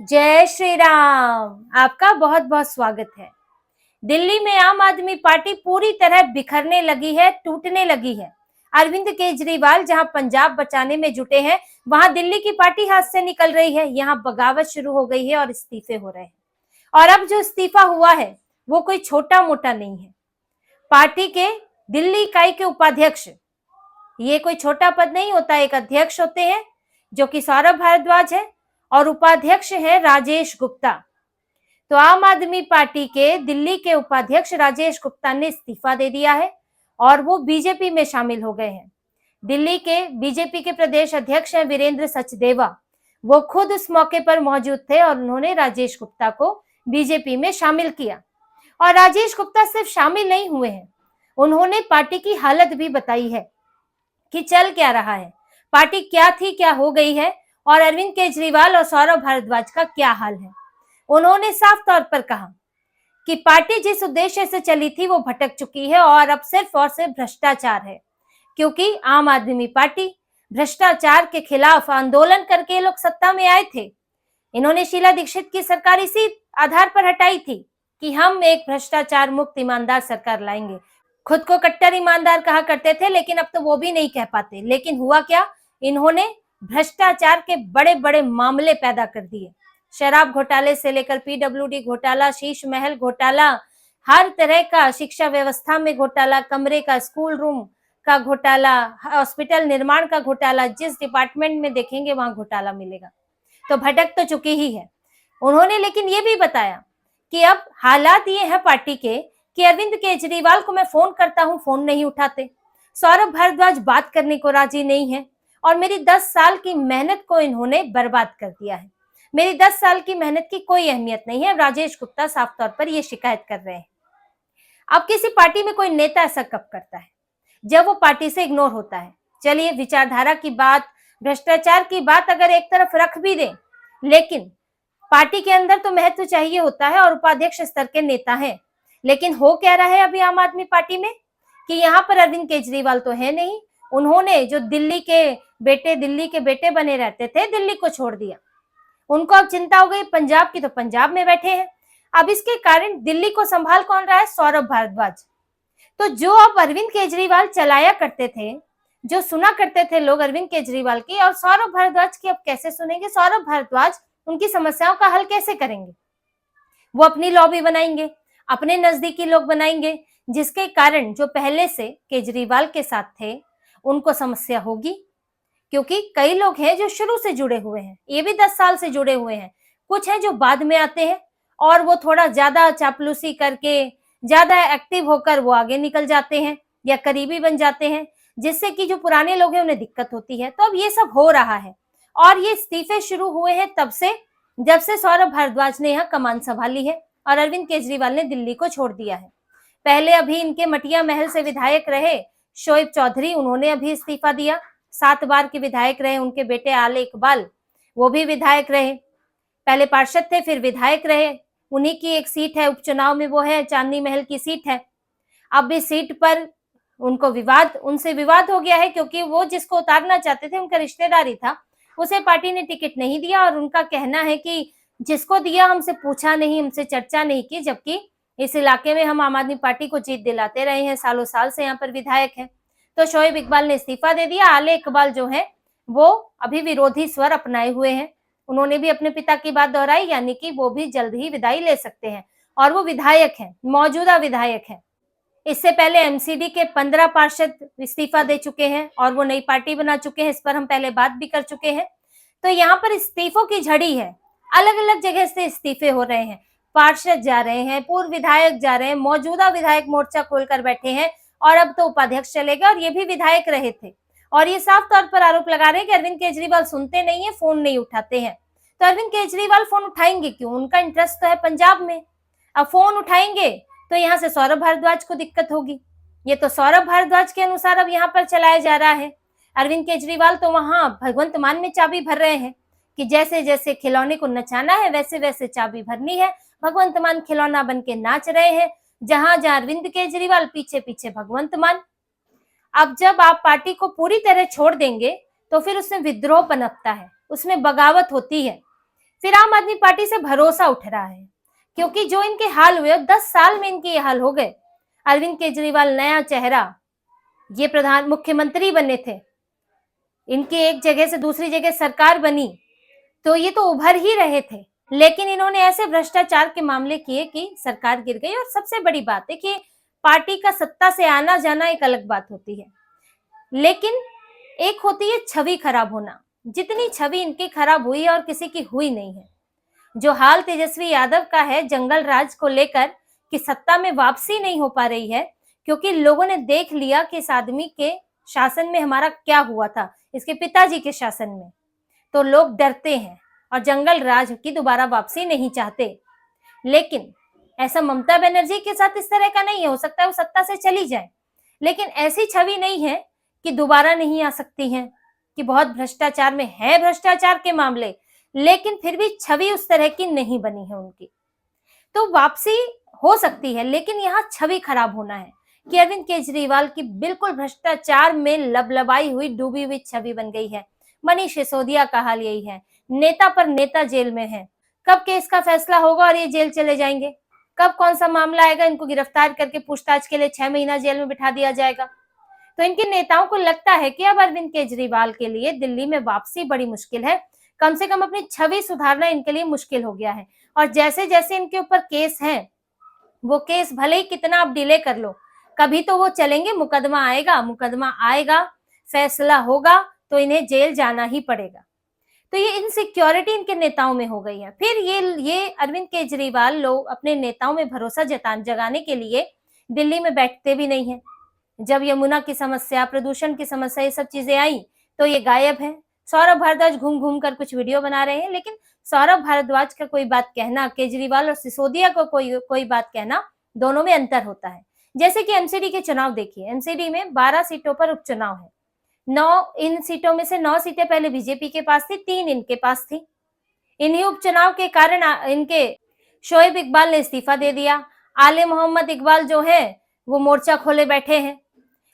जय श्री राम। आपका बहुत बहुत स्वागत है। दिल्ली में आम आदमी पार्टी पूरी तरह बिखरने लगी है, टूटने लगी है। अरविंद केजरीवाल जहां पंजाब बचाने में जुटे हैं, वहां दिल्ली की पार्टी हाथ से निकल रही है। यहां बगावत शुरू हो गई है और इस्तीफे हो रहे हैं। और अब जो इस्तीफा हुआ है वो कोई छोटा मोटा नहीं है। पार्टी के दिल्ली इकाई के उपाध्यक्ष, ये कोई छोटा पद नहीं होता, एक अध्यक्ष होते हैं जो कि सौरभ भारद्वाज है और उपाध्यक्ष है राजेश गुप्ता। तो आम आदमी पार्टी के दिल्ली के उपाध्यक्ष राजेश गुप्ता ने इस्तीफा दे दिया है और वो बीजेपी में शामिल हो गए हैं। दिल्ली के बीजेपी के प्रदेश अध्यक्ष हैं वीरेंद्र सचदेवा। वो खुद उस मौके पर मौजूद थे और उन्होंने राजेश गुप्ता को बीजेपी में शामिल किया। और राजेश गुप्ता सिर्फ शामिल नहीं हुए हैं, उन्होंने पार्टी की हालत भी बताई है कि चल क्या रहा है, पार्टी क्या थी क्या हो गई है और अरविंद केजरीवाल और सौरभ भारद्वाज का क्या हाल है। उन्होंने साफ तौर पर कहा कि पार्टी जिस उद्देश्य से चली थी वो भटक चुकी है और अब सिर्फ और सिर्फ भ्रष्टाचार है, क्योंकि आम आदमी पार्टी भ्रष्टाचार के खिलाफ आंदोलन करके लोग सत्ता में आए थे। इन्होंने शीला दीक्षित की सरकार इसी आधार पर हटाई थी कि हम एक भ्रष्टाचार मुक्त ईमानदार सरकार लाएंगे। खुद को कट्टर ईमानदार कहा करते थे, लेकिन अब तो वो भी नहीं कह पाते। लेकिन हुआ क्या, इन्होंने भ्रष्टाचार के बड़े बड़े मामले पैदा कर दिए। शराब घोटाले से लेकर पीडब्ल्यूडी घोटाला, शीश महल घोटाला, हर तरह का शिक्षा व्यवस्था में घोटाला, कमरे का स्कूल रूम का घोटाला, हॉस्पिटल निर्माण का घोटाला, जिस डिपार्टमेंट में देखेंगे वहां घोटाला मिलेगा। तो भटक तो चुकी ही है। उन्होंने लेकिन ये भी बताया कि अब हालात ये है पार्टी के कि अरविंद केजरीवाल को मैं फोन करता हूं, फोन नहीं उठाते। सौरभ भारद्वाज बात करने को राजी नहीं है और मेरी 10 साल की मेहनत को इन्होंने बर्बाद कर दिया है। मेरी 10 साल की मेहनत की कोई अहमियत नहीं है। राजेश गुप्ता साफ तौर पर यह शिकायत कर रहे हैं। अब किसी पार्टी में कोई नेता ऐसा कब करता है? जब वो पार्टी से इग्नोर होता है। चलिए, विचारधारा की बात, भ्रष्टाचार की बात अगर एक तरफ रख भी दें, लेकिन पार्टी के अंदर तो महत्व चाहिए होता है और उपाध्यक्ष स्तर के नेता हैं। लेकिन हो क्या रहा है अभी आम आदमी पार्टी में कि यहाँ पर अरविंद केजरीवाल तो है नहीं। उन्होंने जो दिल्ली के बेटे बने रहते थे, दिल्ली को छोड़ दिया। उनको अब चिंता हो गई पंजाब की, तो पंजाब में बैठे हैं। अब इसके कारण दिल्ली को संभाल कौन रहा है? सौरभ भारद्वाज। तो जो अब अरविंद केजरीवाल चलाया करते थे, जो सुना करते थे लोग अरविंद केजरीवाल की, और सौरभ भारद्वाज की अब कैसे सुनेंगे? सौरभ भारद्वाज उनकी समस्याओं का हल कैसे करेंगे? वो अपनी लॉबी बनाएंगे, अपने नजदीकी लोग बनाएंगे, जिसके कारण जो पहले से केजरीवाल के साथ थे उनको समस्या होगी। क्योंकि कई लोग हैं जो शुरू से जुड़े हुए हैं, ये भी 10 साल से जुड़े हुए हैं। कुछ हैं जो बाद में आते हैं और वो थोड़ा ज्यादा चापलूसी करके, ज्यादा एक्टिव होकर वो आगे निकल जाते हैं या करीबी बन जाते हैं, जिससे कि जो पुराने लोग हैं उन्हें दिक्कत होती है। तो अब ये सब हो रहा है और ये इस्तीफे शुरू हुए हैं तब से, जब से सौरभ भारद्वाज ने यहाँ कमान संभाली है और अरविंद केजरीवाल ने दिल्ली को छोड़ दिया है। पहले अभी इनके मटिया महल से विधायक रहे शोएब चौधरी, उन्होंने अभी इस्तीफा दिया। 7 बार के विधायक रहे उनके बेटे आले इकबाल, वो भी विधायक रहे। पहले पार्षद थे, फिर विधायक रहे। उन्हीं की एक सीट है उपचुनाव में, वो है चांदनी महल की सीट है। अब इस सीट पर उनसे विवाद हो गया है, क्योंकि वो जिसको उतारना चाहते थे उनका रिश्तेदारी था, उसे पार्टी ने टिकट नहीं दिया। और उनका कहना है कि जिसको दिया हमसे पूछा नहीं, हमसे चर्चा नहीं की, जबकि इस इलाके में हम आम आदमी पार्टी को जीत दिलाते रहे हैं, सालों साल से यहाँ पर विधायक हैं। तो शोएब इकबाल ने इस्तीफा दे दिया। आले इकबाल जो है वो अभी विरोधी स्वर अपनाए हुए हैं। उन्होंने भी अपने पिता की बात दोहराई, यानी कि वो भी जल्द ही विदाई ले सकते हैं और वो विधायक हैं, मौजूदा विधायक हैं। इससे पहले एमसीडी के 15 पार्षद इस्तीफा दे चुके हैं और वो नई पार्टी बना चुके हैं। इस पर हम पहले बात भी कर चुके हैं। तो यहाँ पर इस्तीफों की झड़ी है, अलग अलग जगह से इस्तीफे हो रहे हैं। पार्षद जा रहे हैं, पूर्व विधायक जा रहे हैं, मौजूदा विधायक मोर्चा खोलकर बैठे हैं और अब तो उपाध्यक्ष चले गए और ये भी विधायक रहे थे। और ये साफ तौर पर आरोप लगा रहे हैं कि अरविंद केजरीवाल सुनते नहीं है, फोन नहीं उठाते हैं। तो अरविंद केजरीवाल फोन उठाएंगे क्यों? उनका इंटरेस्ट तो है पंजाब में। अब फोन उठाएंगे तो यहाँ से सौरभ भारद्वाज को दिक्कत होगी। ये तो सौरभ भारद्वाज के अनुसार अब यहाँ पर चलाया जा रहा है। अरविंद केजरीवाल तो वहां भगवंत मान में चाबी भर रहे हैं कि जैसे जैसे खिलौने को नचाना है वैसे वैसे चाबी भरनी है। भगवंत मान खिलौना बन के नाच रहे हैं, जहां जहां अरविंद केजरीवाल, पीछे पीछे भगवंत मान। अब जब आप पार्टी को पूरी तरह छोड़ देंगे तो फिर उसमें विद्रोह पनपता है, उसमें बगावत होती है। फिर आम आदमी पार्टी से भरोसा उठ रहा है, क्योंकि जो इनके हाल हुए 10 साल में इनके ये हाल हो गए। अरविंद केजरीवाल नया चेहरा, ये प्रधान मुख्यमंत्री बने थे, इनकी एक जगह से दूसरी जगह सरकार बनी, तो ये तो उभर ही रहे थे, लेकिन इन्होंने ऐसे भ्रष्टाचार के मामले किए कि सरकार गिर गई। और सबसे बड़ी बात है कि पार्टी का सत्ता से आना जाना एक अलग बात होती है, लेकिन एक होती है छवि खराब होना। जितनी छवि इनकी खराब हुई है और किसी की हुई नहीं है। जो हाल तेजस्वी यादव का है जंगल राज को लेकर कि सत्ता में वापसी नहीं हो पा रही है, क्योंकि लोगों ने देख लिया कि इस आदमी के शासन में हमारा क्या हुआ था, इसके पिताजी के शासन में, तो लोग डरते हैं और जंगल राज की दोबारा वापसी नहीं चाहते। लेकिन ऐसा ममता बनर्जी के साथ इस तरह का नहीं है, हो सकता है वो सत्ता से चली जाए, लेकिन ऐसी छवि नहीं है कि दोबारा नहीं आ सकती हैं, कि बहुत भ्रष्टाचार में है, भ्रष्टाचार के मामले, लेकिन फिर भी छवि उस तरह की नहीं बनी है उनकी। तो वापसी हो सकती है, लेकिन यहाँ छवि खराब होना है कि अरविंद केजरीवाल की बिल्कुल भ्रष्टाचार में लबलबाई हुई, डूबी हुई छवि बन गई है। मनीष सिसोदिया का हाल यही है, नेता पर नेता जेल में है। कब केस का फैसला होगा और ये जेल चले जाएंगे, कब कौन सा मामला आएगा, इनको गिरफ्तार करके पूछताछ के लिए 6 महीना जेल में बिठा दिया जाएगा। तो इनके नेताओं को लगता है कि अब अरविंद केजरीवाल के लिए दिल्ली में वापसी बड़ी मुश्किल है, कम से कम अपनी छवि सुधारना इनके लिए मुश्किल हो गया है। और जैसे जैसे इनके ऊपर केस है, वो केस भले ही कितना आप डिले कर लो, कभी तो वो चलेंगे, मुकदमा आएगा, फैसला होगा तो इन्हें जेल जाना ही पड़ेगा। तो ये इनसिक्योरिटी इनके नेताओं में हो गई है। फिर ये अरविंद केजरीवाल लोग अपने नेताओं में भरोसा जगाने के लिए दिल्ली में बैठते भी नहीं है। जब यमुना की समस्या, प्रदूषण की समस्या, ये सब चीजें आई तो ये गायब है। सौरभ भारद्वाज घूम घूम कर कुछ वीडियो बना रहे हैं, लेकिन सौरभ भारद्वाज का कोई बात कहना, केजरीवाल और सिसोदिया को कोई बात कहना, दोनों में अंतर होता है। जैसे कि एमसीडी के चुनाव देखिए, एमसीडी में 12 सीटों पर उपचुनाव है। 9 इन सीटों में से 9 सीटें पहले बीजेपी के पास थी, 3 इनके पास थी। इन्हीं उपचुनाव के कारण इनके शोएब इकबाल ने इस्तीफा दे दिया। आले मोहम्मद इकबाल जो है वो मोर्चा खोले बैठे हैं।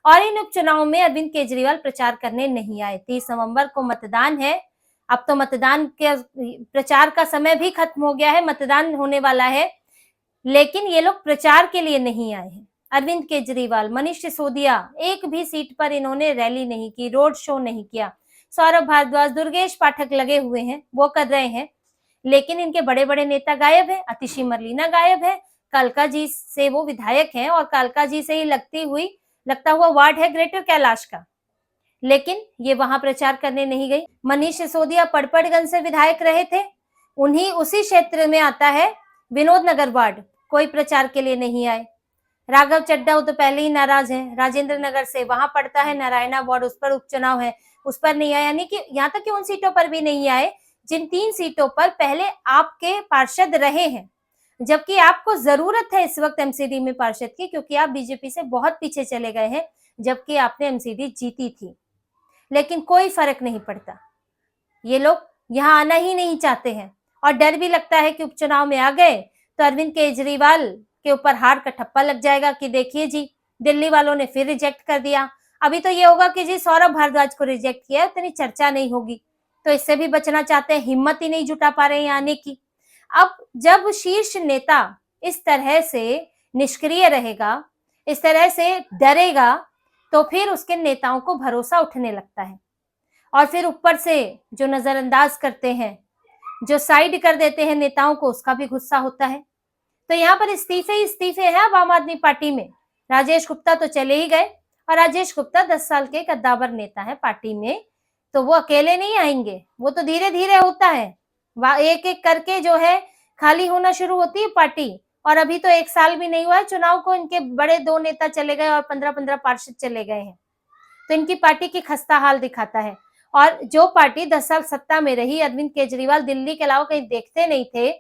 और इन उपचुनाव में अरविंद केजरीवाल प्रचार करने नहीं आए। 30 नवंबर को मतदान है। अब तो मतदान के प्रचार का समय भी खत्म हो गया है, मतदान होने वाला है, लेकिन ये लोग प्रचार के लिए नहीं आए हैं। अरविंद केजरीवाल, मनीष सिसोदिया, एक भी सीट पर इन्होंने रैली नहीं की, रोड शो नहीं किया। सौरभ भारद्वाज, दुर्गेश पाठक लगे हुए हैं, वो कर रहे हैं, लेकिन इनके बड़े बड़े नेता गायब है। अतिशी मरलीना गायब है। कालका जी से वो विधायक हैं और कालका जी से ही लगता हुआ वार्ड है ग्रेटर कैलाश का, लेकिन ये वहां प्रचार करने नहीं गई। मनीष सिसोदिया पड़पड़गंज से विधायक रहे थे, उसी क्षेत्र में आता है विनोद नगर वार्ड, कोई प्रचार के लिए नहीं आए। राघव चड्डा वो तो पहले ही नाराज हैं, राजेंद्र नगर से, वहां पड़ता है नारायणा वार्ड, उस पर उपचुनाव है, उस पर नहीं आए। यानी कि यहाँ तक कि उन सीटों पर भी नहीं आए जिन 3 सीटों पर पहले आपके पार्षद रहे हैं, जबकि आपको जरूरत है इस वक्त एमसीडी में पार्षद की, क्योंकि आप बीजेपी से बहुत पीछे चले गए हैं, जबकि आपने एमसीडी जीती थी। लेकिन कोई फर्क नहीं पड़ता, ये लोग यहाँ आना ही नहीं चाहते हैं। और डर भी लगता है कि उपचुनाव में आ गए तो अरविंद केजरीवाल के ऊपर हार का ठप्पा लग जाएगा कि देखिए जी, दिल्ली वालों ने फिर रिजेक्ट कर दिया। अभी तो ये होगा कि जी सौरभ भारद्वाज को रिजेक्ट किया, इतनी चर्चा नहीं होगी, तो इससे भी बचना चाहते हैं, हिम्मत ही नहीं जुटा पा रहे हैं आने की। अब जब शीर्ष नेता इस तरह से निष्क्रिय रहेगा, इस तरह से डरेगा, तो फिर उसके नेताओं को भरोसा उठने लगता है। और फिर ऊपर से जो नजरअंदाज करते हैं, जो साइड कर देते हैं नेताओं को, उसका भी गुस्सा होता है। तो यहाँ पर इस्तीफे हैं अब आम आदमी पार्टी में। राजेश गुप्ता तो चले ही गए, और राजेश गुप्ता 10 साल के कद्दावर नेता है पार्टी में, तो वो अकेले नहीं आएंगे, वो तो धीरे धीरे होता है, एक एक करके जो है खाली होना शुरू होती है पार्टी। और अभी तो 1 साल भी नहीं हुआ है चुनाव को, इनके बड़े 2 नेता चले गए और 15-15 पार्षद चले गए हैं, तो इनकी पार्टी की खस्ता हाल दिखाता है। और जो पार्टी 10 साल सत्ता में रही, अरविंद केजरीवाल दिल्ली के अलावा कहीं देखते नहीं थे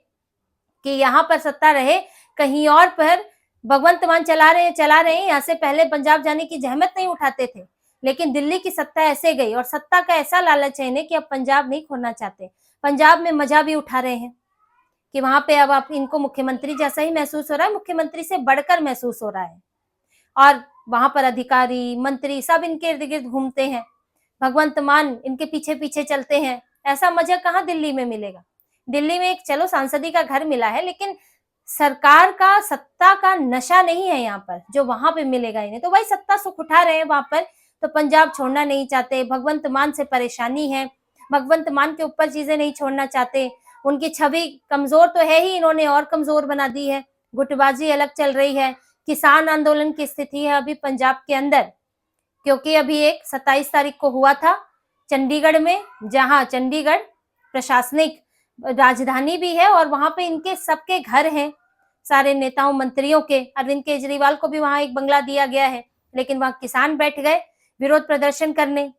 कि यहाँ पर सत्ता रहे, कहीं और पर भगवंत मान चला रहे हैं। यहाँ से पहले पंजाब जाने की जहमत नहीं उठाते थे, लेकिन दिल्ली की सत्ता ऐसे गई, और सत्ता का ऐसा लालच है इन्हें कि अब पंजाब नहीं खोना चाहते। पंजाब में मजा भी उठा रहे हैं कि वहां पे अब आप इनको मुख्यमंत्री जैसा ही महसूस हो रहा है, मुख्यमंत्री से बढ़कर महसूस हो रहा है। और वहां पर अधिकारी, मंत्री सब इनके इर्द गिर्द घूमते हैं, भगवंत मान इनके पीछे पीछे चलते हैं। ऐसा मजा कहाँ दिल्ली में मिलेगा। दिल्ली में एक चलो सांसदी का घर मिला है, लेकिन सरकार का सत्ता का नशा नहीं है यहाँ पर जो वहां पे मिलेगा इन्हें। तो वही सत्ता सुख उठा रहे हैं वहां पर, तो पंजाब छोड़ना नहीं चाहते, भगवंत मान से परेशानी है, भगवंत मान के ऊपर चीजें नहीं छोड़ना चाहते। उनकी छवि कमजोर तो है ही, इन्होंने और कमजोर बना दी है, गुटबाजी अलग चल रही है। किसान आंदोलन की स्थिति है अभी पंजाब के अंदर, क्योंकि अभी एक 27 तारीख को हुआ था चंडीगढ़ में, जहां चंडीगढ़ प्रशासनिक राजधानी भी है और वहां पे इनके सबके घर हैं, सारे नेताओं मंत्रियों के। अरविंद केजरीवाल को भी वहां एक बंगला दिया गया है, लेकिन वहां किसान बैठ गए विरोध प्रदर्शन करने।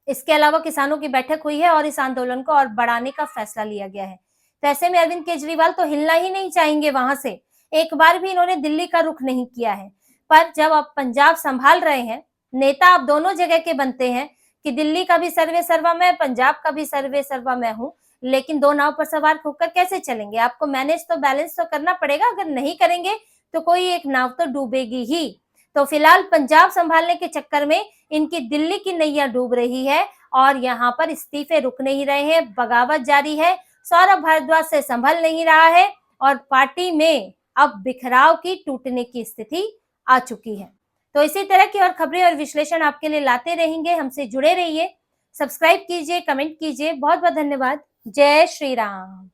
इसके अलावा किसानों की बैठक हुई है और इस आंदोलन को और बढ़ाने का फैसला लिया गया है। तो ऐसे में अरविंद केजरीवाल तो हिलना ही नहीं चाहेंगे वहां से, एक बार भी इन्होंने दिल्ली का रुख नहीं किया है। पर जब आप पंजाब संभाल रहे हैं, नेता आप दोनों जगह के बनते हैं कि दिल्ली का भी सर्वे सर्वा मैं, पंजाब का भी सर्वे सर्वा मैं हूं, लेकिन दो नाव पर सवार होकर कैसे चलेंगे? आपको मैनेज तो बैलेंस तो करना पड़ेगा, अगर नहीं करेंगे तो कोई एक नाव तो डूबेगी ही। तो फिलहाल पंजाब संभालने के चक्कर में इनकी दिल्ली की नैया डूब रही है और यहाँ पर इस्तीफे रुक नहीं रहे हैं, बगावत जारी है, सौरभ भारद्वाज से संभल नहीं रहा है और पार्टी में अब बिखराव की, टूटने की स्थिति आ चुकी है। तो इसी तरह की और खबरें और विश्लेषण आपके लिए लाते रहेंगे, हमसे जुड़े रहिए, सब्सक्राइब कीजिए, कमेंट कीजिए। बहुत बहुत धन्यवाद। जय श्री राम।